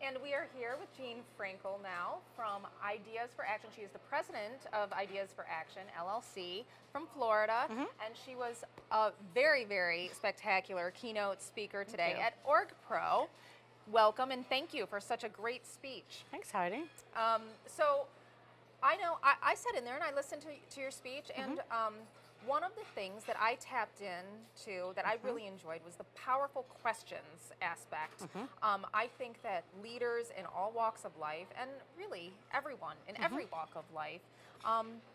And we are here with Jean Frankel now from Ideas for Action. She is the president of Ideas for Action, LLC, from Florida. And she was a very, very spectacular keynote speaker today at OrgPro. Welcome and thank you for such a great speech. Thanks, Heidi. So I know I sat in there and I listened to your speech, and one of the things that I tapped into that I really enjoyed was the powerful questions aspect. I think that leaders in all walks of life, and really everyone in every walk of life,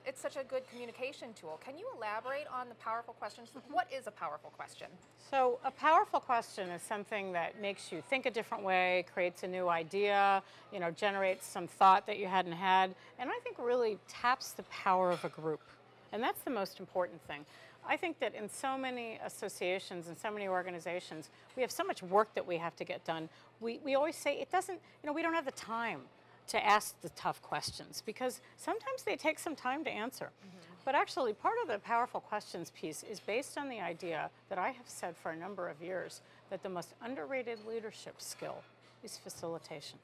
it's such a good communication tool. Can you elaborate on the powerful questions? What is a powerful question? So a powerful question is something that makes you think a different way, creates a new idea, generates some thought that you hadn't had, and I think really taps the power of a group. And that's the most important thing. I think that in so many associations and so many organizations, we have so much work that we have to get done. We always say it doesn't, we don't have the time to ask the tough questions because sometimes they take some time to answer. But actually, part of the powerful questions piece is based on the idea that I have said for a number of years that the most underrated leadership skill is facilitation.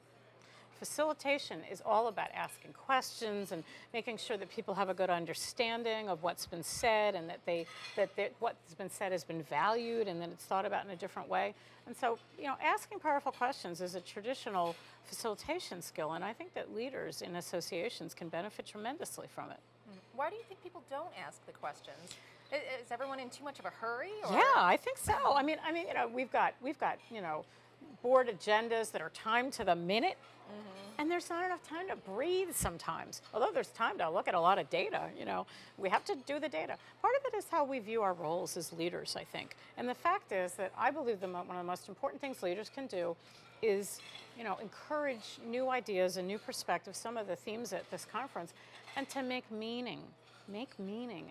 Facilitation is all about asking questions and making sure that people have a good understanding of what's been said and that what's been said has been valued and that it's thought about in a different way. And so, asking powerful questions is a traditional facilitation skill, and I think that leaders in associations can benefit tremendously from it. Why do you think people don't ask the questions? Is everyone in too much of a hurry? Or? Yeah, I think so. I mean, we've got board agendas that are timed to the minute. And there's not enough time to breathe sometimes. Although there's time to look at a lot of data, we have to do the data. Part of it is how we view our roles as leaders, I think. And the fact is that I believe one of the most important things leaders can do is, encourage new ideas and new perspectives, some of the themes at this conference, and to make meaning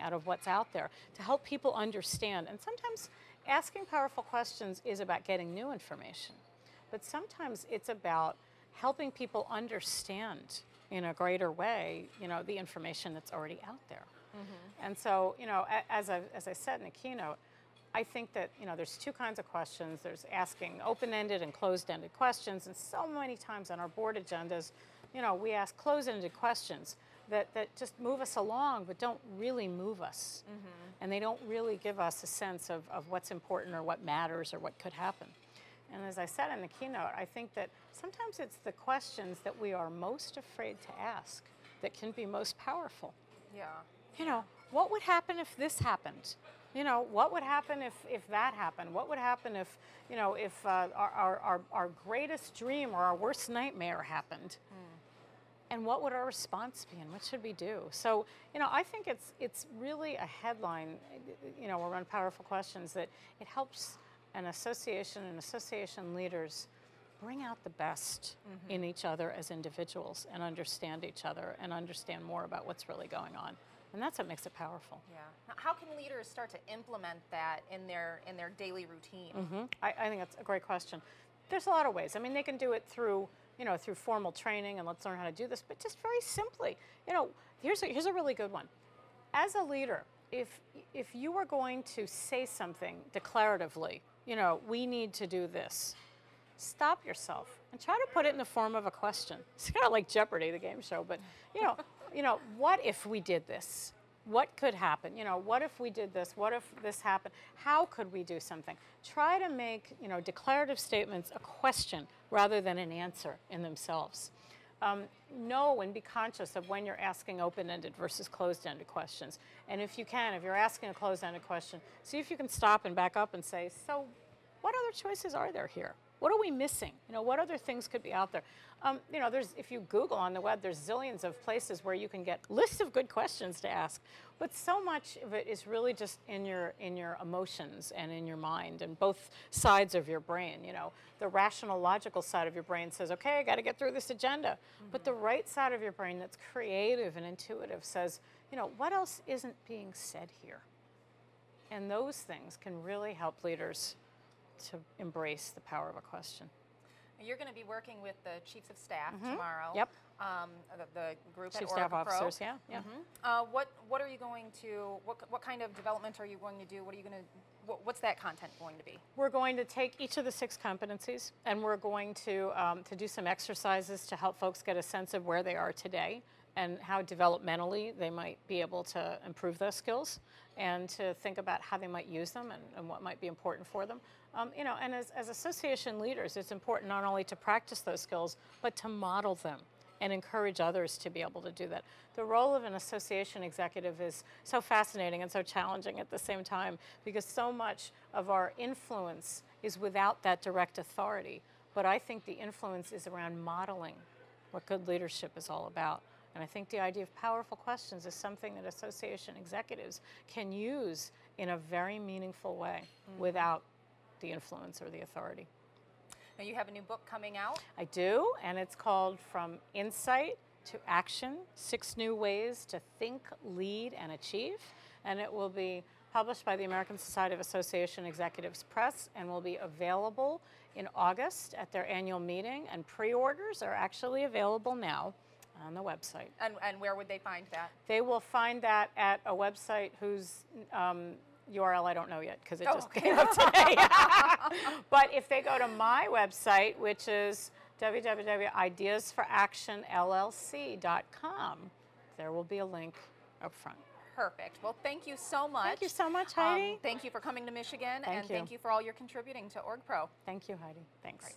out of what's out there, to help people understand. And sometimes asking powerful questions is about getting new information, but sometimes it's about helping people understand in a greater way, the information that's already out there. And so, as I said in the keynote, I think that, there's two kinds of questions. There's asking open-ended and closed-ended questions, and so many times on our board agendas, we ask closed-ended questions that just move us along, but don't really move us. And they don't really give us a sense of what's important or what matters or what could happen. And as I said in the keynote, I think that sometimes it's the questions that we are most afraid to ask that can be most powerful. Yeah. What would happen if this happened? What would happen if that happened? What would happen if, if our greatest dream or our worst nightmare happened? And what would our response be, and what should we do? So, I think it's really a headline, around powerful questions that it helps an association and association leaders bring out the best in each other as individuals and understand each other and understand more about what's really going on. And that's what makes it powerful. Yeah. Now, how can leaders start to implement that in their daily routine? I think that's a great question. There's a lot of ways. I mean, they can do it through, through formal training and let's learn how to do this, but just very simply, here's a really good one. As a leader, if you are going to say something declaratively, we need to do this, stop yourself and try to put it in the form of a question. It's kind of like Jeopardy, the game show, but what if we did this? What could happen? What if we did this? What if this happened? How could we do something? Try to make, declarative statements a question rather than an answer in themselves. Know and be conscious of when you're asking open-ended versus closed-ended questions. And if you're asking a closed-ended question, see if you can stop and back up and say, so what other choices are there here? What are we missing? What other things could be out there? If you Google on the web, there's zillions of places where you can get lists of good questions to ask. But so much of it is really just in your emotions and in your mind and both sides of your brain. The rational, logical side of your brain says, okay, I got to get through this agenda. But the right side of your brain that's creative and intuitive says, what else isn't being said here? And those things can really help leaders to embrace the power of a question. You're going to be working with the chiefs of staff tomorrow. Yep. the group Chief at staff Oracle officers, yeah. Yeah. What are you going to, what kind of development are you going to do? What are you going to, what's that content going to be? We're going to take each of the 6 competencies, and we're going to do some exercises to help folks get a sense of where they are today and how developmentally they might be able to improve those skills, and to think about how they might use them and what might be important for them. You know, and as association leaders, it's important not only to practice those skills, but to model them and encourage others to be able to do that. The role of an association executive is so fascinating and so challenging at the same time, because so much of our influence is without that direct authority. But I think the influence is around modeling what good leadership is all about. And I think the idea of powerful questions is something that association executives can use in a very meaningful way without the influence or the authority. Now, you have a new book coming out. I do, and it's called From Insight to Action, 6 New Ways to Think, Lead, and Achieve. And it will be published by the American Society of Association Executives Press, and will be available in August at their annual meeting. And pre-orders are actually available now on the website. And where would they find that? They will find that at a website whose URL I don't know yet, because it just came up today. But if they go to my website, which is www.ideasforactionllc.com, there will be a link up front. Perfect. Well, thank you so much. Thank you so much, Heidi. Thank you for coming to Michigan, Thank you. Thank you for all your contributing to OrgPro. Thank you, Heidi. Thanks. Right.